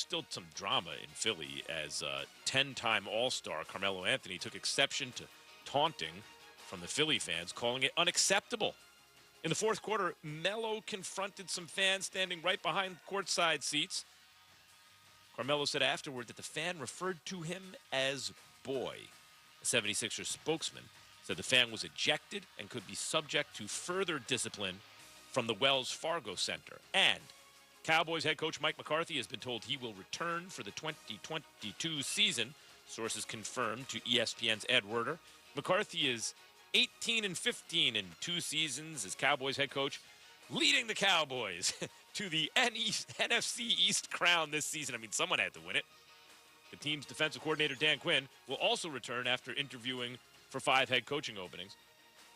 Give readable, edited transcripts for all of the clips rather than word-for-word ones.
still some drama in Philly as 10-time All-Star Carmelo Anthony took exception to taunting from the Philly fans, calling it unacceptable. In the fourth quarter, Melo confronted some fans standing right behind courtside seats. Carmelo said afterward that the fan referred to him as boy. A 76ers spokesman said the fan was ejected and could be subject to further discipline from the Wells Fargo Center. And Cowboys head coach Mike McCarthy has been told he will return for the 2022 season. Sources confirmed to ESPN's Ed Werder. McCarthy is 18-15 in 2 seasons as Cowboys head coach, leading the Cowboys to the NFC East crown this season. I mean, someone had to win it. The team's defensive coordinator, Dan Quinn, will also return after interviewing for 5 head coaching openings.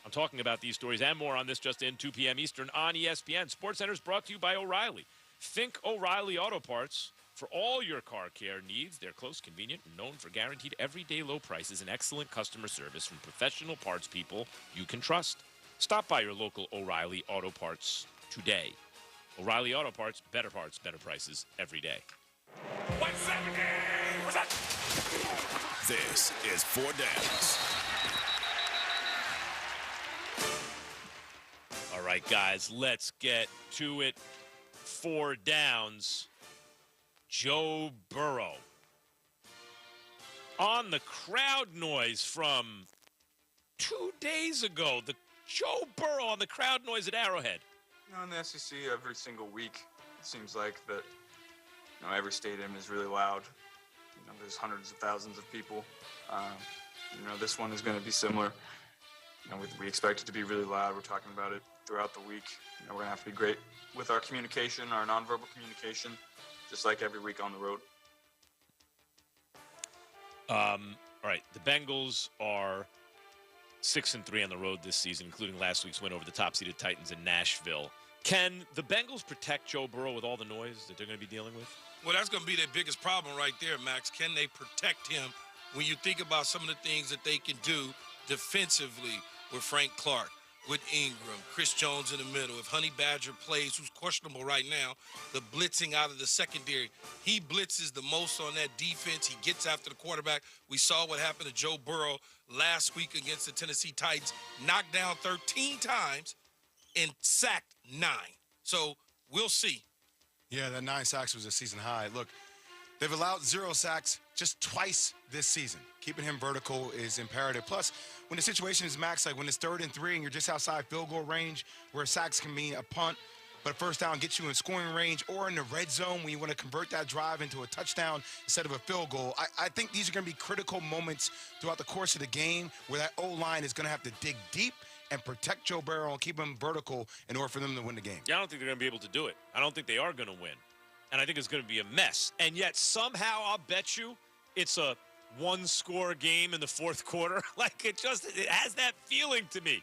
I'm talking about these stories and more on this just in 2 p.m. Eastern on ESPN. SportsCenter is brought to you by O'Reilly. Think O'Reilly Auto Parts for all your car care needs. They're close, convenient, and known for guaranteed everyday low prices and excellent customer service from professional parts people you can trust. Stop by your local O'Reilly Auto Parts today. O'Reilly Auto Parts, better prices every day. 170! What's that? This is 4 Downs. All right, guys, let's get to it. 4 downs. Joe Burrow. On the crowd noise from 2 days ago. The Joe Burrow on the crowd noise at Arrowhead. You know, in the SEC, every single week, it seems like that, you know, every stadium is really loud. You know, there's hundreds of thousands of people. You know, this one is going to be similar. You know, we expect it to be really loud. We're talking about it throughout the week. You know, we're going to have to be great with our communication, our nonverbal communication, just like every week on the road. All right, the Bengals are 6-3 on the road this season, including last week's win over the top-seeded Titans in Nashville. Can the Bengals protect Joe Burrow with all the noise that they're going to be dealing with? Well, that's going to be their biggest problem right there, Max. Can they protect him when you think about some of the things that they can do defensively with Frank Clark, with Ingram, Chris Jones in the middle? If Honey Badger plays, who's questionable right now, the blitzing out of the secondary, he blitzes the most on that defense. He gets after the quarterback. We saw what happened to Joe Burrow last week against the Tennessee Titans, knocked down 13 times and sacked 9. So we'll see. Yeah, that 9 sacks was a season high. Look, they've allowed 0 sacks just twice this season. Keeping him vertical is imperative. Plus, when the situation is, Max, like when it's 3rd and 3 and you're just outside field goal range, where sacks can mean a punt, but a first down gets you in scoring range, or in the red zone when you want to convert that drive into a touchdown instead of a field goal. I think these are going to be critical moments throughout the course of the game where that O-line is going to have to dig deep and protect Joe Burrow and keep him vertical in order for them to win the game. Yeah, I don't think they're going to be able to do it. I don't think they are going to win. And I think it's going to be a mess. And yet somehow I'll bet you it's a 1-score game in the fourth quarter. Like it has that feeling to me.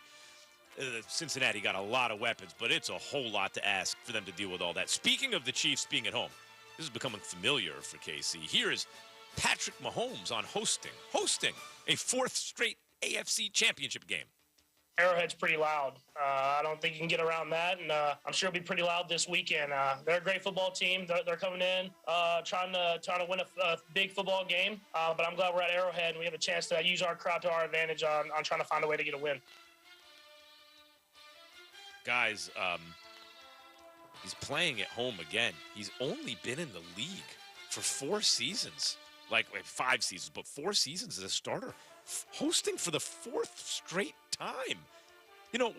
Cincinnati got a lot of weapons, but it's a whole lot to ask for them to deal with all that. Speaking of the Chiefs being at home, this is becoming familiar for KC. Here is Patrick Mahomes on hosting a 4th straight AFC championship game. Arrowhead's pretty loud. I don't think you can get around that, and I'm sure it'll be pretty loud this weekend. They're a great football team. They're coming in trying to win a big football game, but I'm glad we're at Arrowhead and we have a chance to use our crowd to our advantage on trying to find a way to get a win. Guys, he's playing at home again. He's only been in the league for 4 seasons, like 5 seasons, but 4 seasons as a starter, hosting for the 4th straight time. You know,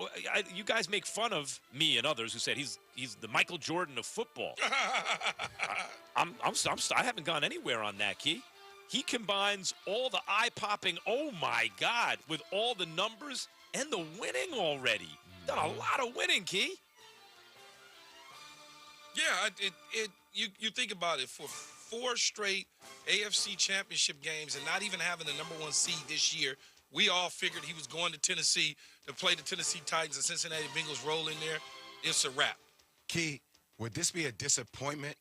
you guys make fun of me and others who said he's the Michael Jordan of football. I haven't gone anywhere on that, Key. He combines all the eye-popping, oh my God, with all the numbers and the winning already. Done a lot of winning, Key. Yeah, you think about it, for 4 straight AFC championship games and not even having the number 1 seed this year, we all figured he was going to Tennessee to play the Tennessee Titans and Cincinnati Bengals roll in there. It's a wrap. Key, would this be a disappointment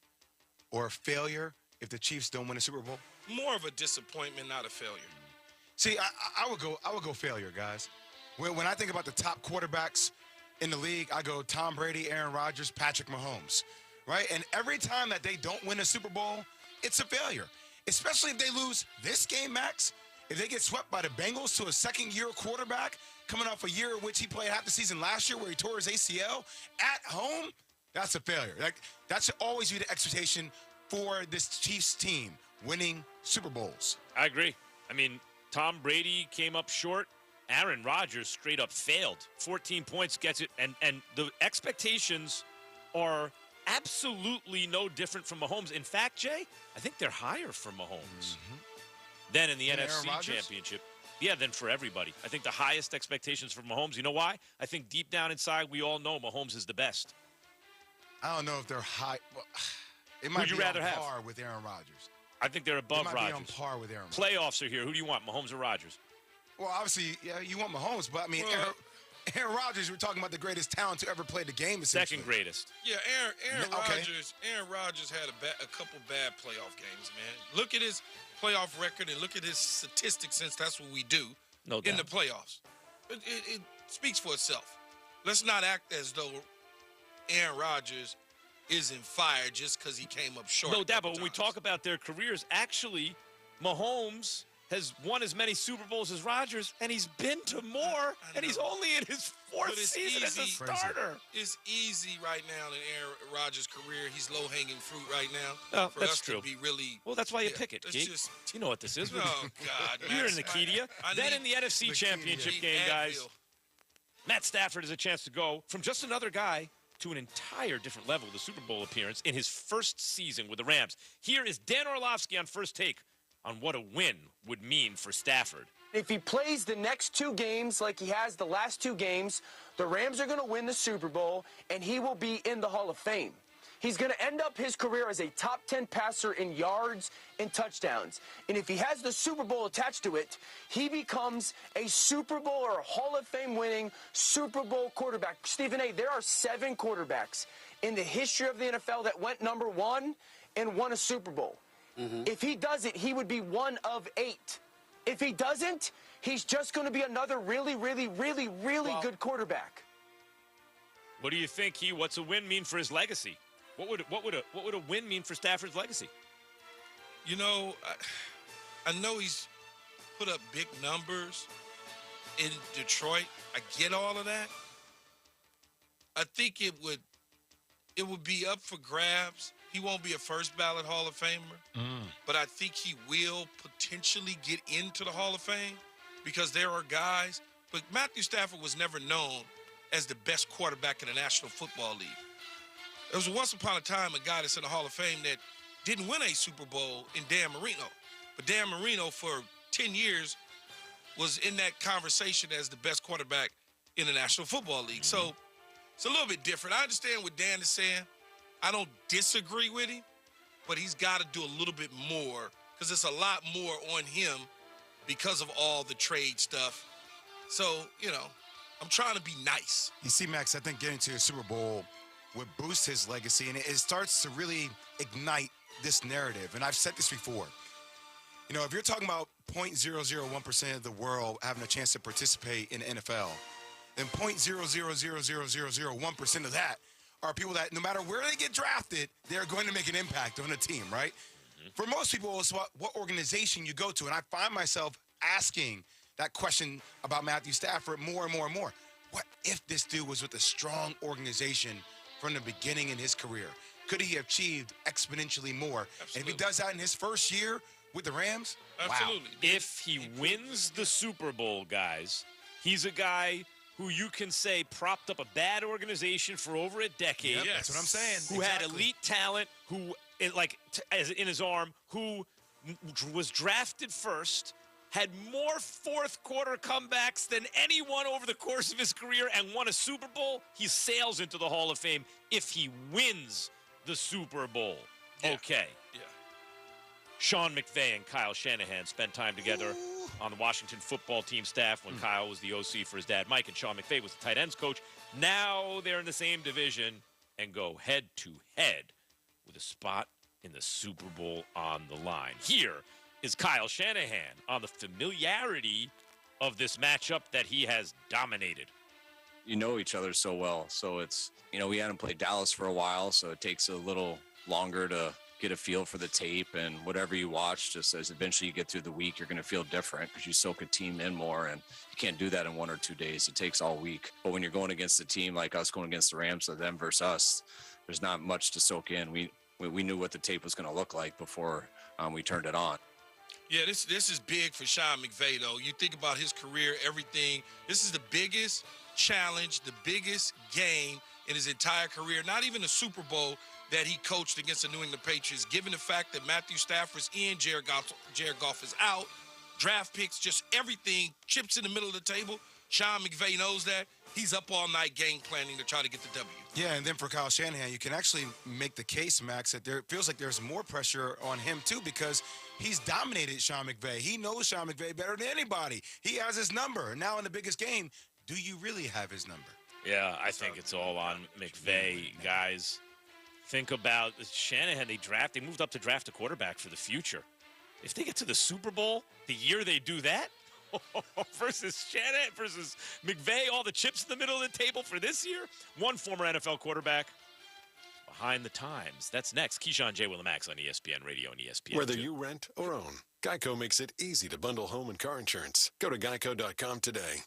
or a failure if the Chiefs don't win a Super Bowl? More of a disappointment, not a failure. See, I would go failure, guys. When I think about the top quarterbacks in the league, I go Tom Brady, Aaron Rodgers, Patrick Mahomes, right? And every time that they don't win a Super Bowl, it's a failure, especially if they lose this game, Max. If they get swept by the Bengals to a second-year quarterback coming off a year in which he played half the season last year where he tore his ACL at home, that's a failure. Like, that should always be the expectation for this Chiefs team, winning Super Bowls. I agree. I mean, Tom Brady came up short. Aaron Rodgers straight up failed. 14 points gets it. And the expectations are absolutely no different from Mahomes. In fact, Jay, I think they're higher for Mahomes than in the NFC Championship. Yeah, than for everybody. I think the highest expectations for Mahomes. You know why? I think deep down inside, we all know Mahomes is the best. I don't know if they're high. Well, it might Who'd you be rather on have? par with Aaron Rodgers. I think they're above They might be Rodgers. on par with Aaron Rodgers. Playoffs are here. Who do you want, Mahomes or Rodgers? Well, obviously, yeah, you want Mahomes, but I mean, Well, Aaron Rodgers, we're talking about the greatest talent to ever play the game, essentially. Second greatest. Yeah, Aaron Okay. Rodgers. Aaron Rodgers had a couple bad playoff games, man. Look at his playoff record and look at his statistics, since that's what we do No in doubt. the playoffs. It speaks for itself. Let's not act as though Aaron Rodgers isn't fired just because he came up short. No a doubt, couple but when we times. talk about their careers, actually, Mahomes has won as many Super Bowls as Rodgers, and he's been to more, and he's know. only in his fourth But it's season as a easy. starter. It's easy right now in Aaron Rodgers' career. He's low-hanging fruit right now. Oh, for that's us true. to be really. Well, that's why you Yeah, pick it, it's Geek. just- You know what this is. Oh God, You're in Max, Nikidia. I Then need- in the NFC Nikidia. Championship need game, guys, Advil. Matt Stafford has a chance to go from just another guy to an entire different level with a Super Bowl appearance in his first season with the Rams. Here is Dan Orlovsky on First Take on what a win would mean for Stafford. If he plays the next two games like he has the last two games, the Rams are going to win the Super Bowl, and he will be in the Hall of Fame. He's going to end up his career as a top 10 passer in yards and touchdowns. And if he has the Super Bowl attached to it, he becomes a Super Bowl or a Hall of Fame winning Super Bowl quarterback. Stephen A., there are 7 quarterbacks in the history of the NFL that went number 1 and won a Super Bowl. If he does it, he would be 1 of 8. If he doesn't, he's just going to be another really good quarterback. What do you think, what's a win mean for his legacy? What would a win mean for Stafford's legacy? You know, I know he's put up big numbers in Detroit. I get all of that. I think it would be up for grabs. He won't be a first ballot Hall of Famer, but I think he will potentially get into the Hall of Fame because there are guys. But Matthew Stafford was never known as the best quarterback in the National Football League. There was once upon a time a guy that's in the Hall of Fame that didn't win a Super Bowl in Dan Marino. But Dan Marino for 10 years was in that conversation as the best quarterback in the National Football League. So it's a little bit different. I understand what Dan is saying. I don't disagree with him, but he's got to do a little bit more because it's a lot more on him because of all the trade stuff. So, I'm trying to be nice. You see, Max, I think getting to a Super Bowl would boost his legacy, and it starts to really ignite this narrative. And I've said this before. If you're talking about 0.001% of the world having a chance to participate in the NFL, then 0.0000001% of that are people that no matter where they get drafted, they're going to make an impact on a team, right? For most people, it's what organization you go to. And I find myself asking that question about Matthew Stafford more and more and more. What if this dude was with a strong organization from the beginning in his career? Could he have achieved exponentially more? Absolutely. And if he does that in his first year with the Rams, Absolutely. wow. If he wins the Super Bowl, guys, he's a guy who you can say propped up a bad organization for over a decade. Yep, that's what I'm saying. Who had Exactly. elite talent, who, in his arm, who was drafted first, had more fourth quarter comebacks than anyone over the course of his career and won a Super Bowl. He sails into the Hall of Fame if he wins the Super Bowl. Yeah. Okay. Yeah. Sean McVay and Kyle Shanahan spent time together on the Washington football team staff when Kyle was the OC for his dad, Mike, and Sean McVay was the tight ends coach. Now they're in the same division and go head-to-head with a spot in the Super Bowl on the line. Here is Kyle Shanahan on the familiarity of this matchup that he has dominated. You know each other so well. So it's, we hadn't played Dallas for a while, so it takes a little longer to get a feel for the tape, and whatever you watch, just as eventually you get through the week, you're going to feel different because you soak a team in more, and you can't do that in 1 or 2 days. It takes all week. But when you're going against a team like us going against the Rams, so them versus us, there's not much to soak in. We knew what the tape was going to look like before we turned it on. Yeah, this is big for Sean McVay, though. You think about his career, everything. This is the biggest challenge, the biggest game in his entire career, not even the Super Bowl that he coached against the New England Patriots, given the fact that Matthew Stafford's in, Jared Goff is out, draft picks, just everything, chips in the middle of the table. Sean McVay knows that. He's up all night game planning to try to get the W. Yeah, and then for Kyle Shanahan, you can actually make the case, Max, that there feels like there's more pressure on him, too, because he's dominated Sean McVay. He knows Sean McVay better than anybody. He has his number. Now in the biggest game, do you really have his number? Yeah, I think it's all on McVay, guys. Think about Shanahan. They moved up to draft a quarterback for the future. If they get to the Super Bowl, the year they do that, versus Shanahan, versus McVay, all the chips in the middle of the table for this year. One former NFL quarterback behind the times. That's next. Keyshawn J. Willimax on ESPN Radio and ESPN. Whether you rent or own, Geico makes it easy to bundle home and car insurance. Go to geico.com today.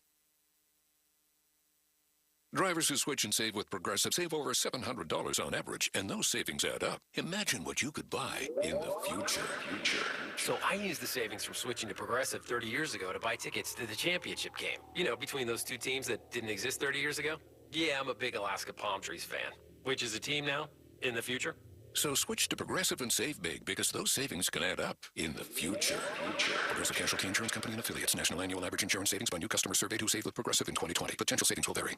Drivers who switch and save with Progressive save over $700 on average, and those savings add up. Imagine what you could buy in the future. So I used the savings from switching to Progressive 30 years ago to buy tickets to the championship game. You know, between those two teams that didn't exist 30 years ago. Yeah, I'm a big Alaska Palm Trees fan. Which is a team now, in the future. So switch to Progressive and save big, because those savings can add up in the future. Progressive Casualty Insurance Company and Affiliates. National annual average insurance savings by new customers surveyed who saved with Progressive in 2020. Potential savings will vary.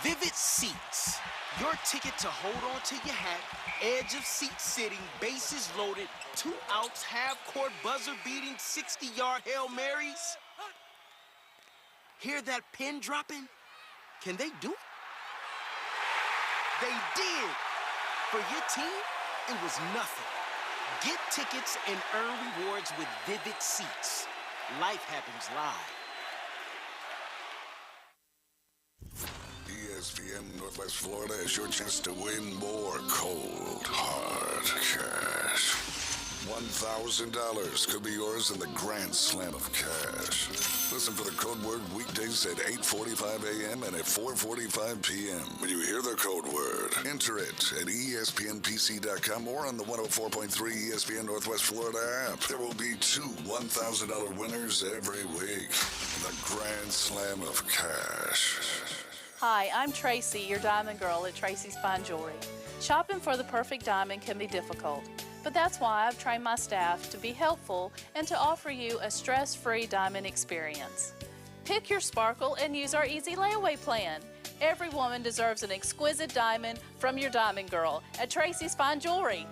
Vivid Seats. Your ticket to hold on to your hat, edge of seat sitting, bases loaded, 2-ounce half-court buzzer-beating 60-yard Hail Marys. Hear that pin dropping? Can they do it? They did. For your team, it was nothing. Get tickets and earn rewards with Vivid Seats. Life happens live. ESPN Northwest Florida is your chance to win more cold, hard cash. $1,000 could be yours in the Grand Slam of Cash. Listen for the code word weekdays at 8:45 a.m. and at 4:45 p.m. When you hear the code word, enter it at ESPNPC.com or on the 104.3 ESPN Northwest Florida app. There will be 2 $1,000 winners every week in the Grand Slam of Cash. Hi, I'm Tracy, your diamond girl at Tracy's Fine Jewelry. Shopping for the perfect diamond can be difficult, but that's why I've trained my staff to be helpful and to offer you a stress-free diamond experience. Pick your sparkle and use our easy layaway plan. Every woman deserves an exquisite diamond from your diamond girl at Tracy's Fine Jewelry.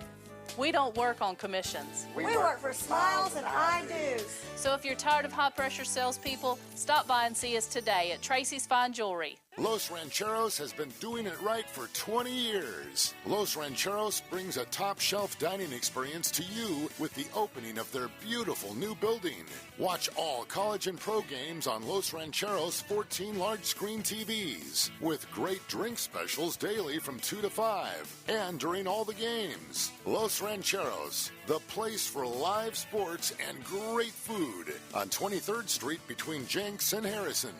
We don't work on commissions. We work for smiles and I-dos. So if you're tired of high-pressure salespeople, stop by and see us today at Tracy's Fine Jewelry. Los Rancheros has been doing it right for 20 years. Los Rancheros brings a top-shelf dining experience to you with the opening of their beautiful new building. Watch all college and pro games on Los Rancheros' 14 large-screen TVs with great drink specials daily from 2 to 5 and during all the games. Los Rancheros, the place for live sports and great food on 23rd Street between Jenks and Harrison.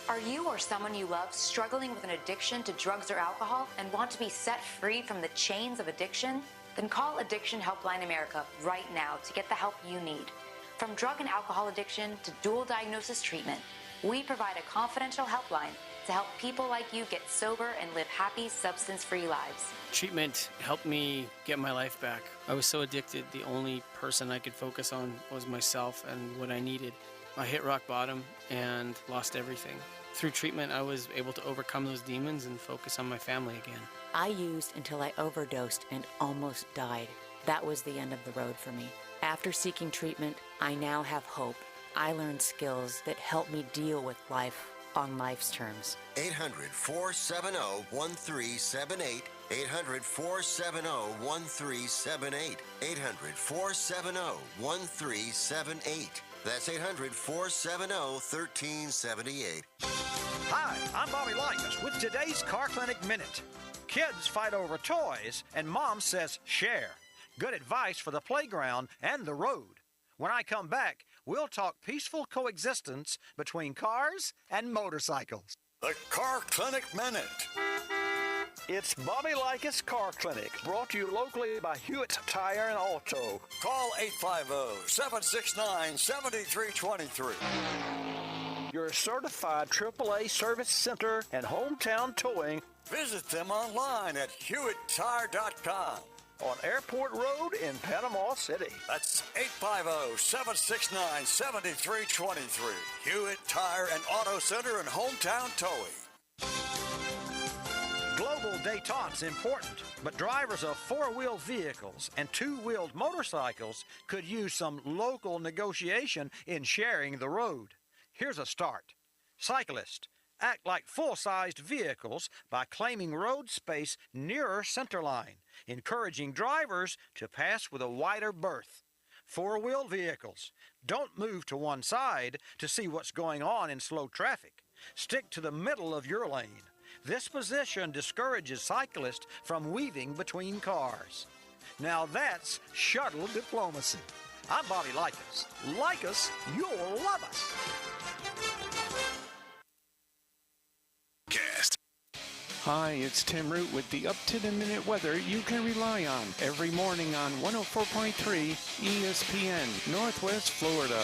Are you or someone you love struggling with an addiction to drugs or alcohol and want to be set free from the chains of addiction? Then call Addiction Helpline America right now to get the help you need. From drug and alcohol addiction to dual diagnosis treatment, we provide a confidential helpline to help people like you get sober and live happy, substance-free lives. Treatment helped me get my life back. I was so addicted, the only person I could focus on was myself and what I needed. I hit rock bottom and lost everything. Through treatment, I was able to overcome those demons and focus on my family again. I used until I overdosed and almost died. That was the end of the road for me. After seeking treatment, I now have hope. I learned skills that help me deal with life on life's terms. 800-470-1378. 800-470-1378. 800-470-1378. That's 800-470-1378. Hi, I'm Bobby Likas with today's Car Clinic Minute. Kids fight over toys, and Mom says share. Good advice for the playground and the road. When I come back, we'll talk peaceful coexistence between cars and motorcycles. The Car Clinic Minute. It's Bobby Likas Car Clinic, brought to you locally by Hewitt Tire and Auto. Call 850-769-7323. Your certified AAA service center and hometown towing. Visit them online at HewittTire.com. On Airport Road in Panama City. That's 850-769-7323. Hewitt Tire and Auto Center and hometown towing. Global détente's important, but drivers of four-wheeled vehicles and two-wheeled motorcycles could use some local negotiation in sharing the road. Here's a start. Cyclists, act like full-sized vehicles by claiming road space nearer centerline, encouraging drivers to pass with a wider berth. Four-wheeled vehicles, don't move to one side to see what's going on in slow traffic. Stick to the middle of your lane. This position discourages cyclists from weaving between cars. Now that's shuttle diplomacy. I'm Bobby Likas. Like us, you'll love us. Hi, it's Tim Root with the up-to-the-minute weather you can rely on every morning on 104.3 ESPN, Northwest Florida.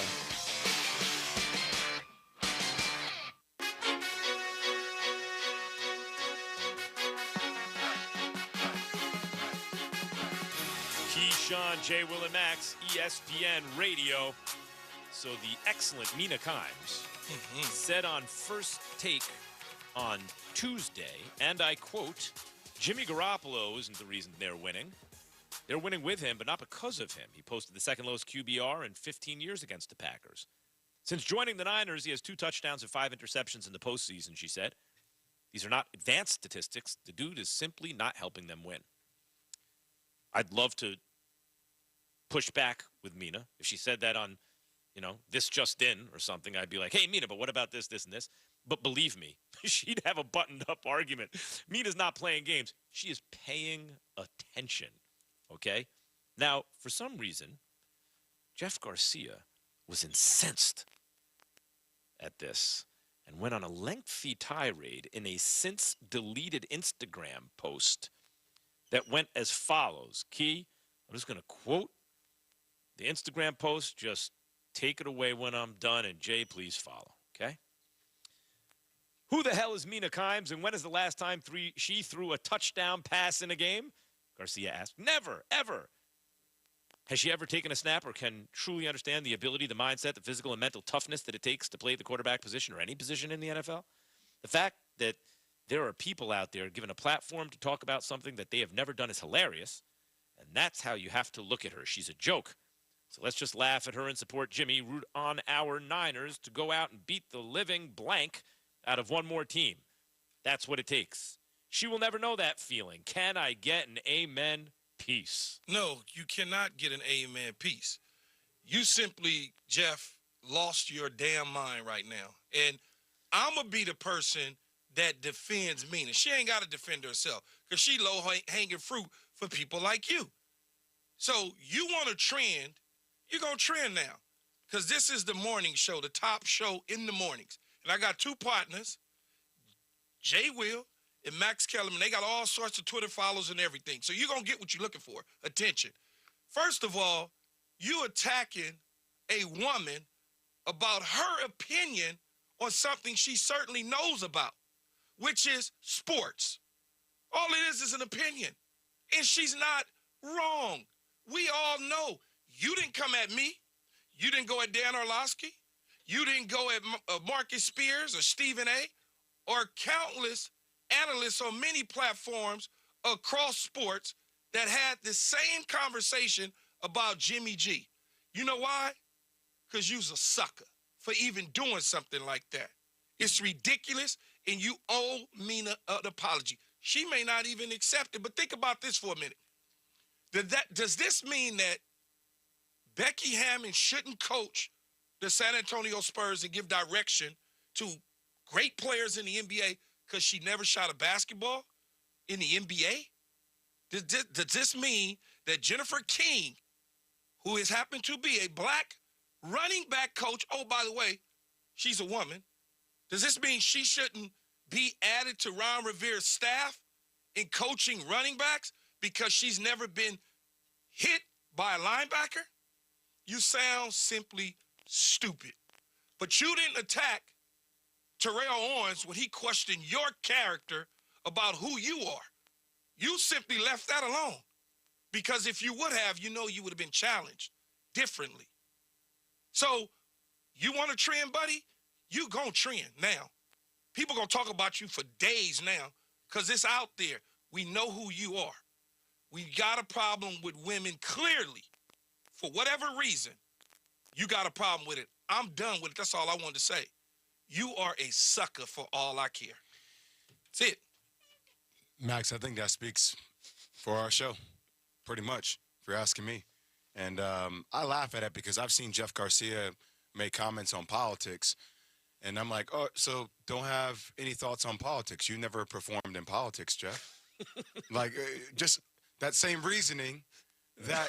Keyshawn, J. Will and Max, ESPN Radio. So the excellent Mina Kimes said on First Take on Tuesday, and I quote, Jimmy Garoppolo isn't the reason they're winning. They're winning with him, but not because of him. He posted the second lowest QBR in 15 years against the Packers. Since joining the Niners, he has 2 touchdowns and 5 interceptions in the postseason, she said. These are not advanced statistics. The dude is simply not helping them win. I'd love to push back with Mina. If she said that on, This Just In or something, I'd be like, hey, Mina, but what about this, this, and this? But believe me, she'd have a buttoned-up argument. Mina's not playing games. She is paying attention, okay? Now, for some reason, Jeff Garcia was incensed at this and went on a lengthy tirade in a since-deleted Instagram post that went as follows. Key, I'm just going to quote the Instagram post. Just take it away when I'm done, and Jay, please follow, okay? Who the hell is Mina Kimes, and when is the last time she threw a touchdown pass in a game? Garcia asked. Never, ever. Has she ever taken a snap or can truly understand the ability, the mindset, the physical and mental toughness that it takes to play the quarterback position or any position in the NFL? The fact that there are people out there given a platform to talk about something that they have never done is hilarious, and that's how you have to look at her. She's a joke. So let's just laugh at her and support Jimmy, root on our Niners to go out and beat the living blank out of one more team. That's what it takes. She will never know that feeling. Can I get an amen? Peace. No, you cannot get an amen peace. You simply, Jeff, lost your damn mind right now. And I'm going to be the person that defends Mina. She ain't got to defend herself because she low-hanging fruit for people like you. So you want to trend, you're going to trend now because this is the morning show, the top show in the mornings. And I got 2 partners, Jay Will and Max Kellerman. They got all sorts of Twitter followers and everything. So you're going to get what you're looking for, attention. First of all, you attacking a woman about her opinion on something she certainly knows about, which is sports. All it is an opinion. And she's not wrong. We all know. You didn't come at me. You didn't go at Dan Orlovsky. You didn't go at Marcus Spears or Stephen A. or countless analysts on many platforms across sports that had the same conversation about Jimmy G. You know why? Because you's a sucker for even doing something like that. It's ridiculous, and you owe Mina an apology. She may not even accept it, but think about this for a minute. Does this mean that Becky Hammon shouldn't coach the San Antonio Spurs and give direction to great players in the NBA because she never shot a basketball? in the NBA? Does this mean that Jennifer King, who has happened to be a black running back coach, oh, by the way, she's a woman, does this mean she shouldn't be added to Ron Rivera's staff in coaching running backs because she's never been hit by a linebacker? You sound simply stupid. But you didn't attack Terrell Owens when he questioned your character about who you are. You simply left that alone. Because if you would have, you know you would have been challenged differently. So you want to trend, buddy? You gonna trend now. People gonna talk about you for days now because it's out there. We know who you are. We got a problem with women clearly. For whatever reason, you got a problem with it. I'm done with it. That's all I wanted to say. You are a sucker for all I care. That's it. Max, I think that speaks for our show, pretty much, if you're asking me. And I laugh at it because I've seen Jeff Garcia make comments on politics, and I'm like, oh, so don't have any thoughts on politics. You never performed in politics, Jeff. Like, just that same reasoning that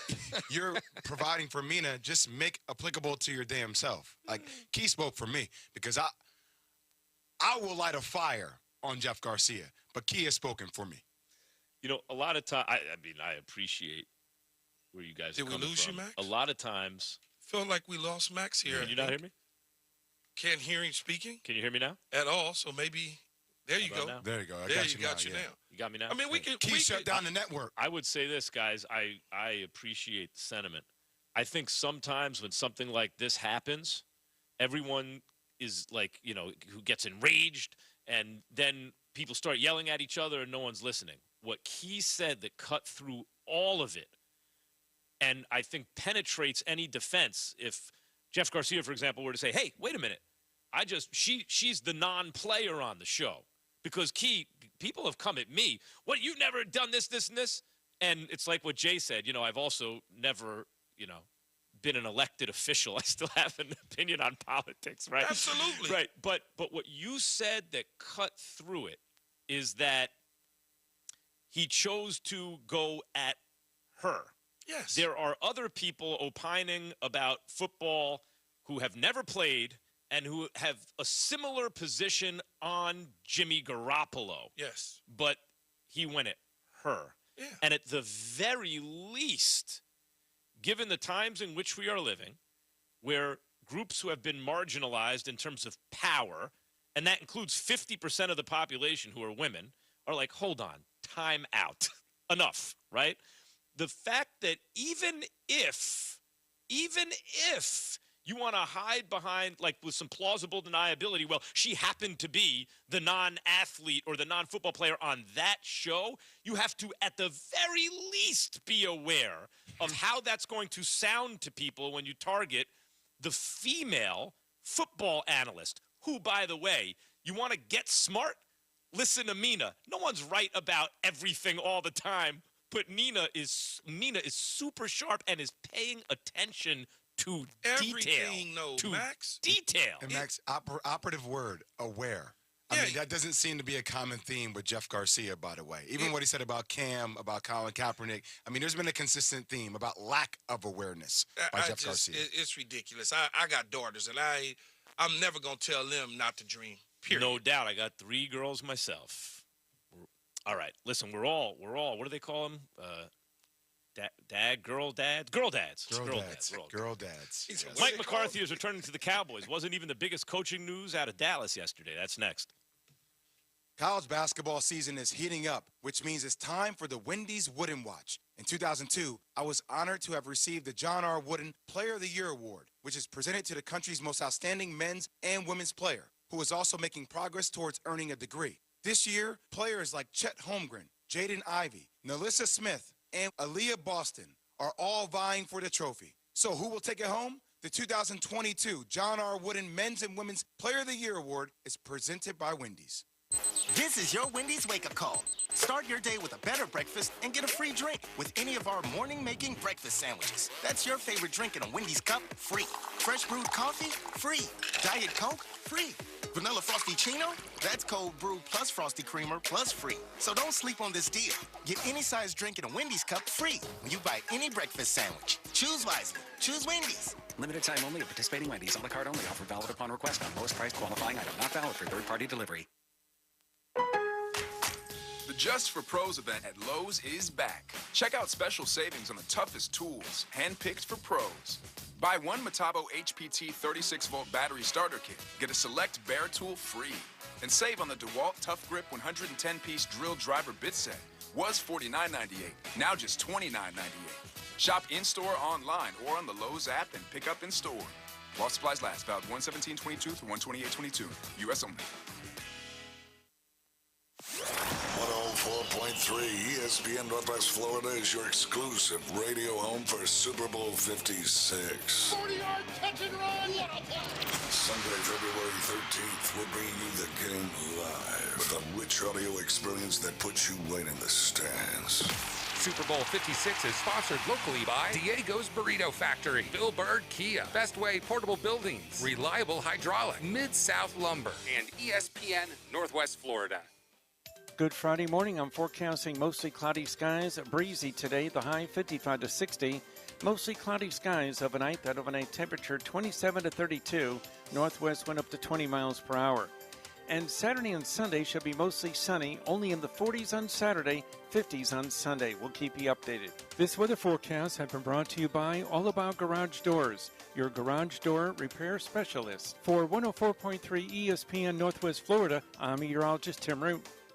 you're providing for Mina, just make applicable to your damn self. Like, Key spoke for me because I will light a fire on Jeff Garcia, but Key has spoken for me. You know, a lot of time, I mean, I appreciate where you guys are coming from. Did we lose you, Max? A lot of times. Feel like we lost Max here. Can you not hear me? Can't hear him speaking. Can you hear me now? At all, so maybe, there you go. Now? There you go. I there got you you, got now, you yeah. now. You got me now? I mean, we can shut down the network. I would say this, guys. I appreciate the sentiment. I think sometimes when something like this happens, everyone is like, you know, who gets enraged, and then people start yelling at each other and no one's listening. What Key said that cut through all of it, and I think penetrates any defense. If Jeff Garcia, for example, were to say, hey, wait a minute, she's the non-player on the show. Because Key, people have come at me, what, you've never done this, this, and this? And it's like what Jay said, you know, I've also never, you know, been an elected official. I still have an opinion on politics, right? Absolutely. Right, but what you said that cut through it is that he chose to go at her. Yes. There are other people opining about football who have never played and who have a similar position on Jimmy Garoppolo. Yes. But he went at her. Yeah. And at the very least, given the times in which we are living, where groups who have been marginalized in terms of power, and that includes 50% of the population who are women, are like, hold on, time out. Enough, right? The fact that even if you want to hide behind, like, with some plausible deniability, well, she happened to be the non-athlete or the non-football player on that show, you have to, at the very least, be aware of how that's going to sound to people when you target the female football analyst, who, by the way, you want to get smart? Listen to Mina. No one's right about everything all the time, but Mina is super sharp and is paying attention to Everything, detail. though, Max. Detail. And Max, operative word, aware. I mean, that doesn't seem to be a common theme with Jeff Garcia, by the way. Even what he said about Cam, about Colin Kaepernick. I mean, there's been a consistent theme about lack of awareness by Jeff Garcia. It's ridiculous. I got daughters, and I'm never going to tell them not to dream, period. No doubt. I got 3 girls myself. All right. Listen, we're all, what do they call them? Girl dads. Girl dads. Yes. Mike McCarthy is returning to the Cowboys. Wasn't even the biggest coaching news out of Dallas yesterday. That's next. College basketball season is heating up, which means it's time for the Wendy's Wooden Watch. In 2002, I was honored to have received the John R. Wooden Player of the Year Award, which is presented to the country's most outstanding men's and women's player, who is also making progress towards earning a degree. This year, players like Chet Holmgren, Jaden Ivey, Nalissa Smith, and Aaliyah Boston are all vying for the trophy. So who will take it home? The 2022 John R. Wooden Men's and Women's Player of the Year Award is presented by Wendy's. This is your Wendy's wake-up call. Start your day with a better breakfast and get a free drink with any of our morning-making breakfast sandwiches. That's your favorite drink in a Wendy's cup, free. Fresh brewed coffee, free. Diet Coke, free. Vanilla Frosty Chino, that's cold brew plus Frosty Creamer plus free. So don't sleep on this deal. Get any size drink in a Wendy's cup free when you buy any breakfast sandwich. Choose wisely. Choose Wendy's. Limited time only at participating Wendy's. A la carte only. Offer valid upon request on lowest price qualifying item. Not valid for third-party delivery. The Just for Pros event at Lowe's is back. Check out special savings on the toughest tools, handpicked for pros. Buy one Metabo HPT 36-volt battery starter kit. Get a select bare tool free. And save on the DeWalt Tough Grip 110-piece drill driver bit set. Was $49.98, now just $29.98. Shop in-store, online, or on the Lowe's app and pick up in-store. While supplies last, valid 1/17/22 through 1/28/22. U.S. only. 104.3 ESPN Northwest Florida is your exclusive radio home for Super Bowl 56. 40-yard catch and run. Sunday, February 13th, we're bringing you the game live with a rich audio experience that puts you right in the stands. Super Bowl 56 is sponsored locally by Diego's Burrito Factory, Bill Bird Kia, Best Way Portable Buildings, Reliable Hydraulic, Mid-South Lumber, and ESPN Northwest Florida. Good Friday morning. I'm forecasting mostly cloudy skies, breezy today, the high 55 to 60. Mostly cloudy skies overnight, that overnight temperature 27 to 32. Northwest wind up to 20 miles per hour. And Saturday and Sunday should be mostly sunny, only in the 40s on Saturday, 50s on Sunday. We'll keep you updated. This weather forecast has been brought to you by All About Garage Doors, your garage door repair specialist. For 104.3 ESPN Northwest Florida, I'm meteorologist Tim Root.